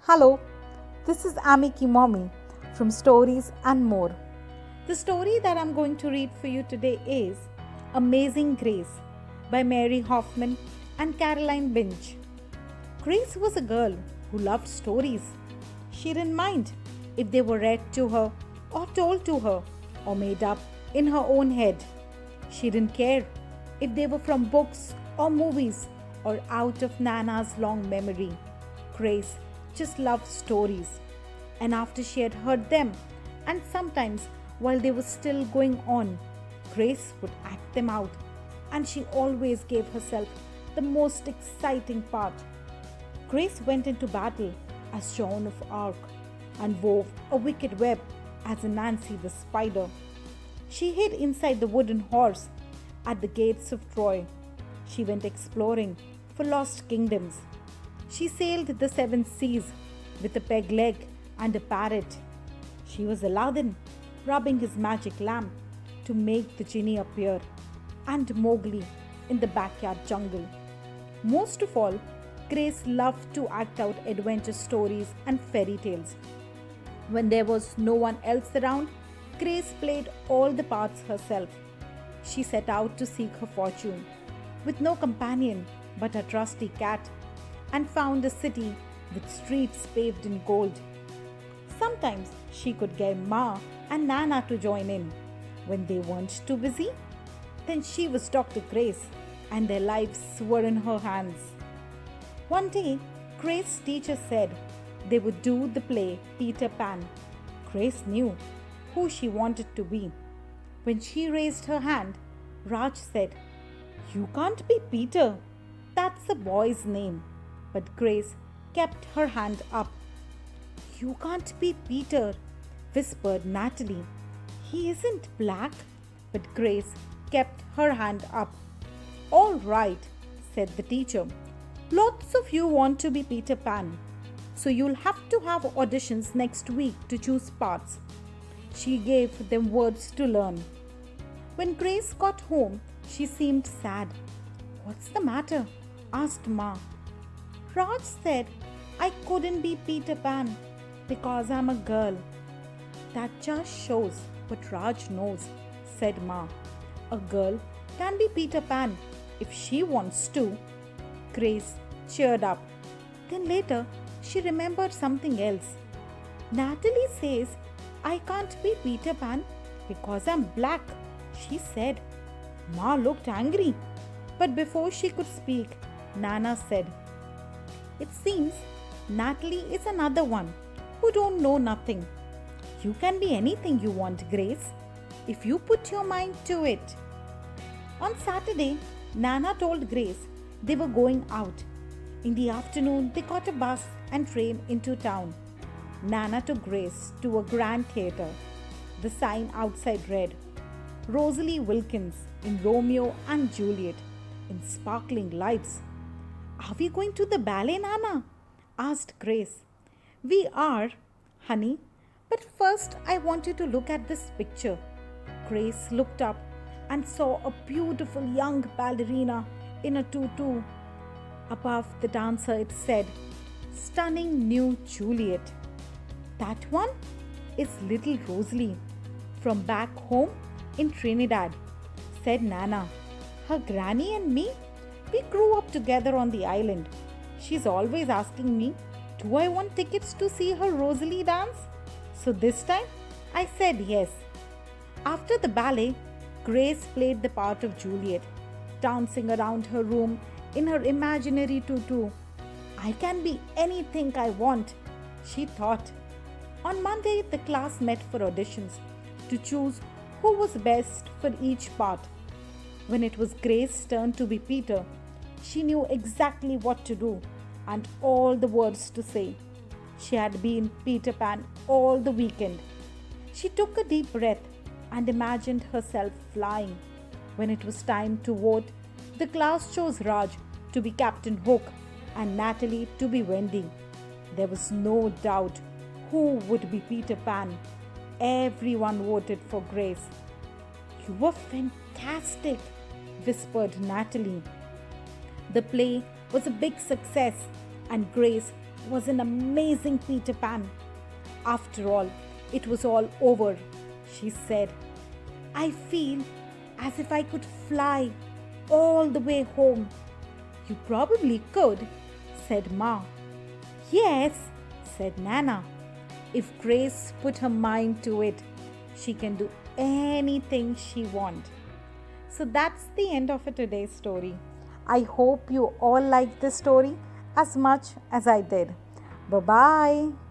Hello, this is Amiki Mommy from Stories and More. The story that I'm going to read for you today is Amazing Grace by Mary Hoffman and Caroline Binge. Grace was a girl who loved stories. She didn't mind if they were read to her or told to her or made up in her own head. She didn't care if they were from books or movies or out of Nana's long memory. Grace just loved stories. And after she had heard them, and sometimes while they were still going on, Grace would act them out, and she always gave herself the most exciting part. Grace went into battle as Joan of Arc and wove a wicked web as Nancy the spider. She hid inside the wooden horse at the gates of Troy. She went exploring for lost kingdoms. She sailed the seven seas with a peg leg and a parrot. She was Aladdin, rubbing his magic lamp to make the genie appear, and Mowgli in the backyard jungle. Most of all, Grace loved to act out adventure stories and fairy tales. When there was no one else around, Grace played all the parts herself. She set out to seek her fortune, with no companion but a trusty cat, and found a city with streets paved in gold. Sometimes she could get Ma and Nana to join in when they weren't too busy. Then she was Dr. Grace, and their lives were in her hands. One day, Grace's teacher said they would do the play Peter Pan. Grace knew who she wanted to be. When she raised her hand, Raj said, "You can't be Peter. That's a boy's name." But Grace kept her hand up. "You can't be Peter," whispered Natalie. "He isn't black." But Grace kept her hand up. "All right," said the teacher. "Lots of you want to be Peter Pan, so you'll have to have auditions next week to choose parts." She gave them words to learn. When Grace got home, she seemed sad. "What's the matter?" asked Ma. "Raj said I couldn't be Peter Pan because I'm a girl." "That just shows what Raj knows," said Ma. "A girl can be Peter Pan if she wants to." Grace cheered up. Then later, she remembered something else. "Natalie says I can't be Peter Pan because I'm black," she said. Ma looked angry. But before she could speak, Nana said, "It seems Natalie is another one who don't know nothing. You can be anything you want, Grace, if you put your mind to it." On Saturday, Nana told Grace they were going out. In the afternoon, they caught a bus and train into town. Nana took Grace to a grand theatre. The sign outside read, "Rosalie Wilkins in Romeo and Juliet," in sparkling lights. "Are we going to the ballet, Nana?" asked Grace. "We are, honey, but first I want you to look at this picture." Grace looked up and saw a beautiful young ballerina in a tutu. Above the dancer it said, "Stunning new Juliet." "That one is little Rosalie from back home in Trinidad," said Nana. "Her granny and me, we grew up together on the island. She's always asking me, do I want tickets to see her Rosalie dance? So this time, I said yes." After the ballet, Grace played the part of Juliet, dancing around her room in her imaginary tutu. "I can be anything I want," she thought. On Monday, the class met for auditions to choose who was best for each part. When it was Grace's turn to be Peter, she knew exactly what to do and all the words to say. She had been Peter Pan all the weekend. She took a deep breath and imagined herself flying. When it was time to vote, the class chose Raj to be Captain Hook and Natalie to be Wendy. There was no doubt who would be Peter Pan. Everyone voted for Grace. "You were fantastic," whispered Natalie. The play was a big success, and Grace was an amazing Peter Pan. After all, it was all over, she said. I feel as if I could fly all the way home. You probably could, said Ma. Yes, said Nana. If Grace put her mind to it, she can do anything she wants. So that's the end of today's story. I hope you all liked this story as much as I did. Bye-bye.